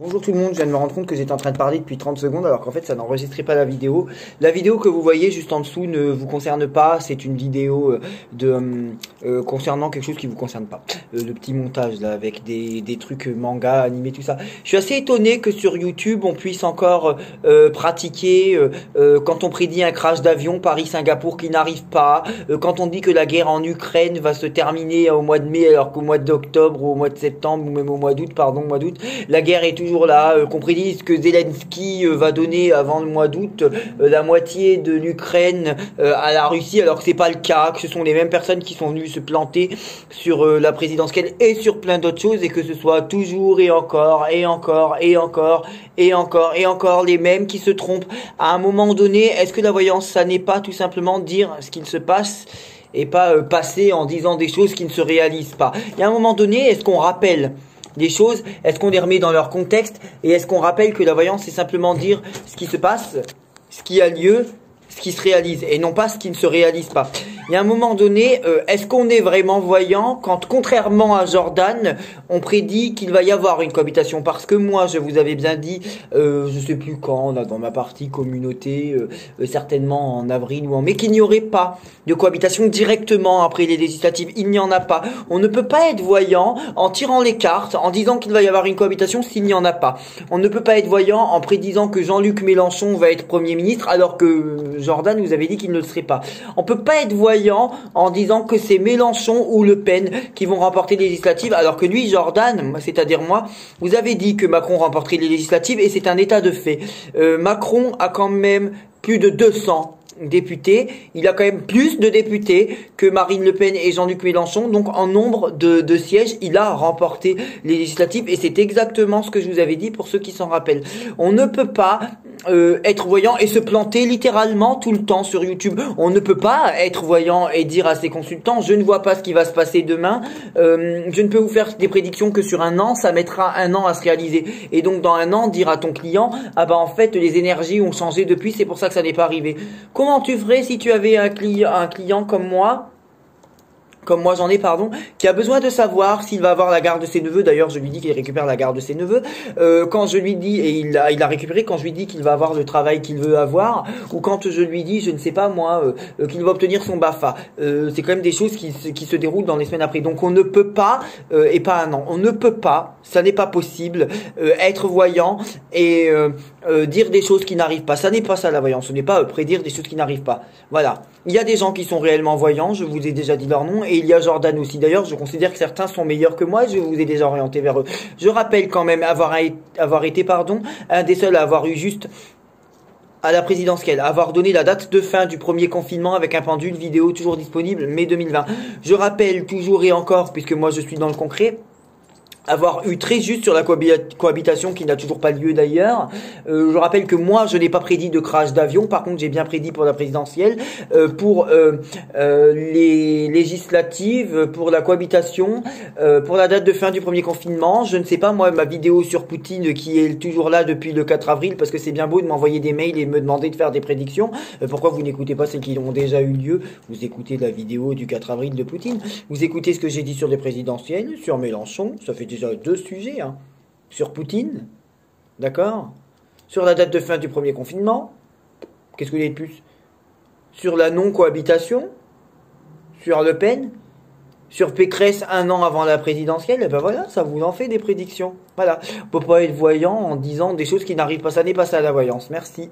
Bonjour tout le monde, je viens de me rendre compte que j'étais en train de parler depuis 30 secondes alors qu'en fait ça n'enregistrait pas la vidéo. La vidéo que vous voyez juste en dessous ne vous concerne pas, c'est une vidéo concernant quelque chose qui vous concerne pas. Le petit montage là avec des trucs manga, animés, tout ça. Je suis assez étonné que sur YouTube on puisse encore pratiquer quand on prédit un crash d'avion Paris-Singapour qui n'arrive pas, quand on dit que la guerre en Ukraine va se terminer au mois de mai alors qu'au mois d'octobre ou au mois de septembre ou même au mois d'août, la guerre est toujours là, qu'on prédise que Zelensky va donner avant le mois d'août la moitié de l'Ukraine à la Russie, alors que c'est pas le cas, que ce sont les mêmes personnes qui sont venues se planter sur la présidentielle et sur plein d'autres choses, et que ce soit toujours et encore et encore et encore et encore et encore les mêmes qui se trompent. À un moment donné, est-ce que la voyance, ça n'est pas tout simplement dire ce qu'il se passe et pas passer en disant des choses qui ne se réalisent pas? Il y a un moment donné, est-ce qu'on rappelle des choses, est-ce qu'on les remet dans leur contexte, et est-ce qu'on rappelle que la voyance c'est simplement dire ce qui se passe, ce qui a lieu, ce qui se réalise, et non pas ce qui ne se réalise pas. Il y a un moment donné, est-ce qu'on est vraiment voyant quand, contrairement à Jordan, on prédit qu'il va y avoir une cohabitation? Parce que moi, je vous avais bien dit, je sais plus quand, là, dans ma partie communauté, certainement en avril ou en mai, qu'il n'y aurait pas de cohabitation directement après les législatives. Il n'y en a pas. On ne peut pas être voyant en tirant les cartes, en disant qu'il va y avoir une cohabitation s'il n'y en a pas. On ne peut pas être voyant en prédisant que Jean-Luc Mélenchon va être Premier ministre, alors que Jordan nous avait dit qu'il ne le serait pas. On peut pas être voyant en disant que c'est Mélenchon ou Le Pen qui vont remporter les législatives, alors que lui, Jordan, c'est-à-dire moi, vous avez dit que Macron remporterait les législatives, et c'est un état de fait. Macron a quand même plus de 200 députés, il a quand même plus de députés que Marine Le Pen et Jean-Luc Mélenchon, donc en nombre de sièges, il a remporté les législatives, et c'est exactement ce que je vous avais dit pour ceux qui s'en rappellent. On ne peut pas être voyant et se planter littéralement tout le temps sur YouTube. On ne peut pas être voyant et dire à ses consultants, je ne vois pas ce qui va se passer demain, je ne peux vous faire des prédictions que sur un an, ça mettra un an à se réaliser. Et donc dans un an, dire à ton client, ah bah en fait les énergies ont changé depuis, c'est pour ça que ça n'est pas arrivé. Comment tu ferais si tu avais un client comme moi j'en ai, qui a besoin de savoir s'il va avoir la garde de ses neveux? D'ailleurs, je lui dis qu'il récupère la garde de ses neveux. Quand je lui dis, et il a récupéré, quand je lui dis qu'il va avoir le travail qu'il veut avoir, ou quand je lui dis, je ne sais pas moi, qu'il va obtenir son BAFA. C'est quand même des choses qui se déroulent dans les semaines après. Donc on ne peut pas, et pas un an, on ne peut pas, ça n'est pas possible, être voyant et dire des choses qui n'arrivent pas. Ça n'est pas ça la voyance, ce n'est pas prédire des choses qui n'arrivent pas. Voilà. Il y a des gens qui sont réellement voyants, je vous ai déjà dit leur nom, et il y a Jordan aussi. D'ailleurs, je considère que certains sont meilleurs que moi, je vous ai déjà orienté vers eux. Je rappelle quand même avoir été un des seuls à avoir eu juste à la présidentielle, avoir donné la date de fin du premier confinement avec un pendule vidéo toujours disponible, mai 2020. Je rappelle toujours et encore, puisque moi je suis dans le concret, avoir eu très juste sur la cohabitation qui n'a toujours pas lieu d'ailleurs. Je rappelle que moi je n'ai pas prédit de crash d'avion, par contre j'ai bien prédit pour la présidentielle, pour les législatives, pour la cohabitation, pour la date de fin du premier confinement. Je ne sais pas, moi ma vidéo sur Poutine qui est toujours là depuis le 4 avril, parce que c'est bien beau de m'envoyer des mails et me demander de faire des prédictions, pourquoi vous n'écoutez pas celles qui ont déjà eu lieu? Vous écoutez la vidéo du 4 avril de Poutine, vous écoutez ce que j'ai dit sur les présidentielles, sur Mélenchon, ça fait déjà 2 sujets, hein. Sur Poutine, d'accord? Sur la date de fin du premier confinement, qu'est-ce que vous voulez de plus? Sur la non-cohabitation, sur Le Pen, sur Pécresse un an avant la présidentielle, et ben voilà, ça vous en fait des prédictions. Voilà, on peut pas être voyant en disant des choses qui n'arrivent pas, ça n'est pas ça la voyance. Merci.